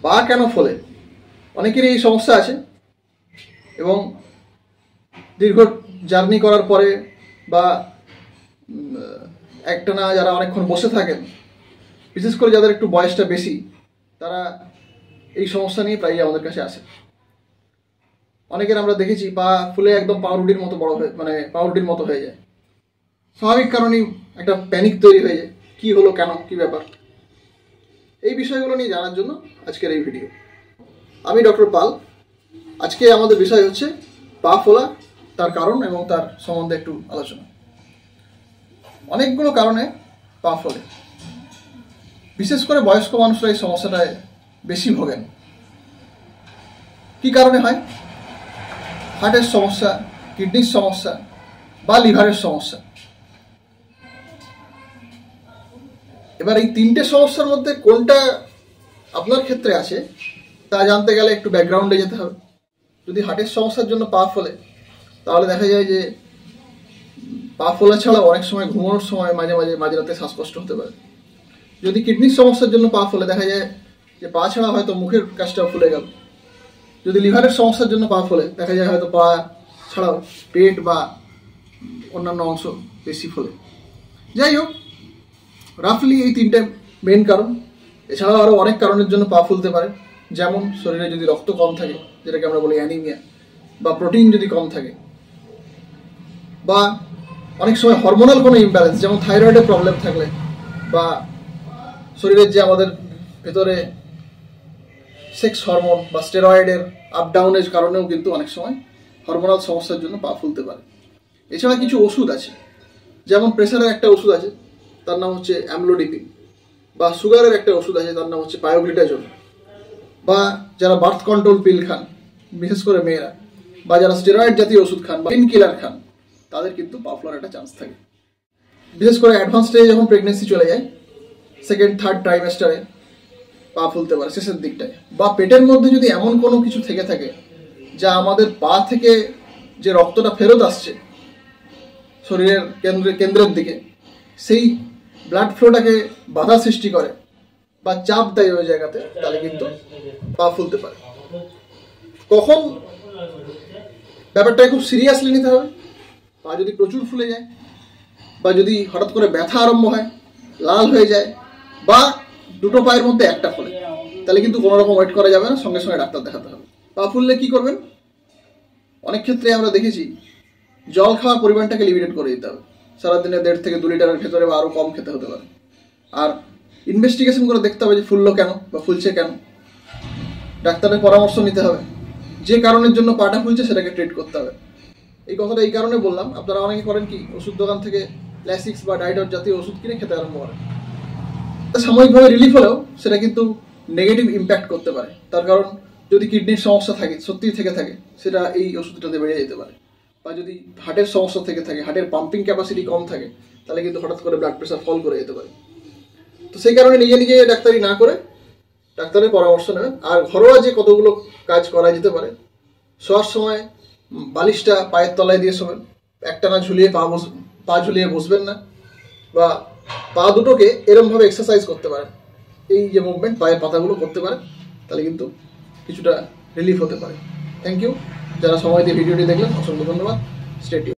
পা কেন ফোলে? অনেকেরই এই সমস্যা আছে এবং দীর্ঘ জার্নি করার পরে বা একটানা যারা অনেকক্ষণ বসে থাকেন, বিশেষ করে যাদের একটু বয়সটা বেশি, তারা এই সমস্যা নিয়ে প্রায়ই আমাদের কাছে আসে। অনেকের আমরা দেখেছি পা ফুলে একদম পাউরুটির মতো বড় হয়ে পাউরুটির মতো হয়ে যায়। স্বাভাবিক কারণেই একটা প্যানিক তৈরি হয়ে যায়, কী হলো, কেন, কী ব্যাপার। এই বিষয়গুলো নিয়ে জানার জন্য আজকের এই ভিডিও। আমি ডক্টর পাল। আজকে আমাদের বিষয় হচ্ছে পা ফোলা, তার কারণ এবং তার সম্বন্ধে একটু আলোচনা। অনেকগুলো কারণে পা ফোলে, বিশেষ করে বয়স্ক মানুষরা এই সমস্যাটায় বেশি ভোগেন। কী কারণে হয়? হার্টের সমস্যা, কিডনির সমস্যা বা লিভারের সমস্যা। এবার এই তিনটে সমস্যার মধ্যে কোনটা আপনার ক্ষেত্রে আছে তা জানতে গেলে একটু ব্যাকগ্রাউন্ডে যেতে হবে। যদি হার্টের সমস্যার জন্য পা ফোলে, তাহলে দেখা যায় যে পা ফোলা ছাড়াও অনেক সময় ঘুমানোর সময় মাঝে রাতে শ্বাসকষ্ট হতে পারে। যদি কিডনির সমস্যার জন্য পা ফোলে, দেখা যায় যে পা ছাড়া হয়তো মুখের কাছটাও ফুলে গেল। যদি লিভারের সমস্যার জন্য পা ফোলে, দেখা যায় হয়তো পা ছাড়াও পেট বা অন্যান্য অংশ বেশি ফোলে। যাই হোক, রাফলি এই তিনটে মেন কারণ। এছাড়াও আরও অনেক কারণের জন্য পা ফুলতে পারে, যেমন শরীরে যদি রক্ত কম থাকে, যেটাকে আমরা বলি অ্যানিমিয়া, বা প্রোটিন যদি কম থাকে, বা অনেক সময় হরমোনাল কোনো ইমব্যালেন্স, যেমন থাইরয়েডের প্রবলেম থাকলে, বা শরীরের যে আমাদের ভেতরে সেক্স হরমোন বা স্টেরয়েডের আপ ডাউনের কারণেও কিন্তু অনেক সময় হরমোনাল সমস্যার জন্য পা ফুলতে পারে। এছাড়া কিছু ওষুধ আছে, যেমন প্রেশারের একটা ওষুধ আছে, তার নাম হচ্ছে অ্যামলোডিপিন, বা সুগারের একটা ওষুধ আছে, তার নাম হচ্ছে পায়োগ্লিটাজোল, বা যারা বার্থ কন্ট্রোল পিল খান, বিশেষ করে মেয়েরা, বা যারা স্টেরয়েড জাতীয় ওষুধ খান বা পেন কিলার খান, তাদের কিন্তু পা ফোলার একটা চান্স থাকে। বিশেষ করে অ্যাডভান্স স্টেজে যখন প্রেগনেন্সি চলে যায়, সেকেন্ড থার্ড ট্রাইমেস্টারে পা ফুলতে পারে শেষের দিকটায়। বা পেটের মধ্যে যদি এমন কোনো কিছু থেকে থাকে যা আমাদের পা থেকে যে রক্তটা ফেরত আসছে শরীরের কেন্দ্রের দিকে, সেই ব্লাড ফ্লোটাকে বাধা সৃষ্টি করে বা চাপ দেয় ওই জায়গাতে, তাহলে কিন্তু পা ফুলতে পারে। কখন ব্যাপারটাকে খুব সিরিয়াসলি নিতে হবে? পা যদি প্রচুর ফুলে যায়, বা যদি হঠাৎ করে ব্যথা আরম্ভ হয়, লাল হয়ে যায়, বা দুটো পায়ের মধ্যে একটা ফোলে, তাহলে কিন্তু কোনো রকম ওয়েট করা যাবে না, সঙ্গে সঙ্গে ডাক্তার দেখাতে হবে। পা ফুললে কী করবেন? অনেক ক্ষেত্রে আমরা দেখেছি জল খাওয়ার পরিমাণটাকে লিমিটেড করে দিতে হবে। সারাদিনে 1.5 থেকে 2 লিটারের ভেতরে বা আরও কম খেতে হতে পারে। আর ইনভেস্টিগেশন করে দেখতে হবে যে ফুললো কেন বা ফুলছে কেন। ডাক্তারের পরামর্শ নিতে হবে। যে কারণের জন্য পাটা ফুলছে সেটাকে ট্রিট করতে হবে। এই কথাটা এই কারণে বললাম, আপনারা অনেকে করেন কি, ওষুধ দোকান থেকে ল্যাসিক্স বা ডাইডট জাতীয় ওষুধ কিনে খেতে আরম্ভ করেন। সাময়িকভাবে রিলিফ হলেও সেটা কিন্তু নেগেটিভ ইম্প্যাক্ট করতে পারে। তার কারণ যদি কিডনির সমস্যা থাকে, সত্যিই থেকে থাকে, সেটা এই ওষুধটাতে বেড়ে যেতে পারে। বা যদি হার্টের সমস্যা থেকে থাকে, হার্টের পাম্পিং ক্যাপাসিটি কম থাকে, তাহলে কিন্তু হঠাৎ করে ব্লাড প্রেশার ফল করে যেতে পারে। তো সেই কারণে নিজে ডাক্তারি না করে ডাক্তারের পরামর্শ নেবেন। আর ঘরোয়া যে কতগুলো কাজ করা যেতে পারে, শোয়ার সময় বালিশটা পায়ের তলায় দিয়ে শোবেন, একটানা ঝুলিয়ে পা ঝুলিয়ে বসবেন না, বা পা দুটোকে এরমভাবে এক্সারসাইজ করতে পারেন। এই যে মুভমেন্ট, পায়ের পাতাগুলো করতে পারেন, তাহলে কিন্তু কিছুটা রিলিফ হতে পারে। Thank you. যারা সময় দিয়ে ভিডিওটি দেখলেন, অসংখ্য ধন্যবাদ। Stay tune.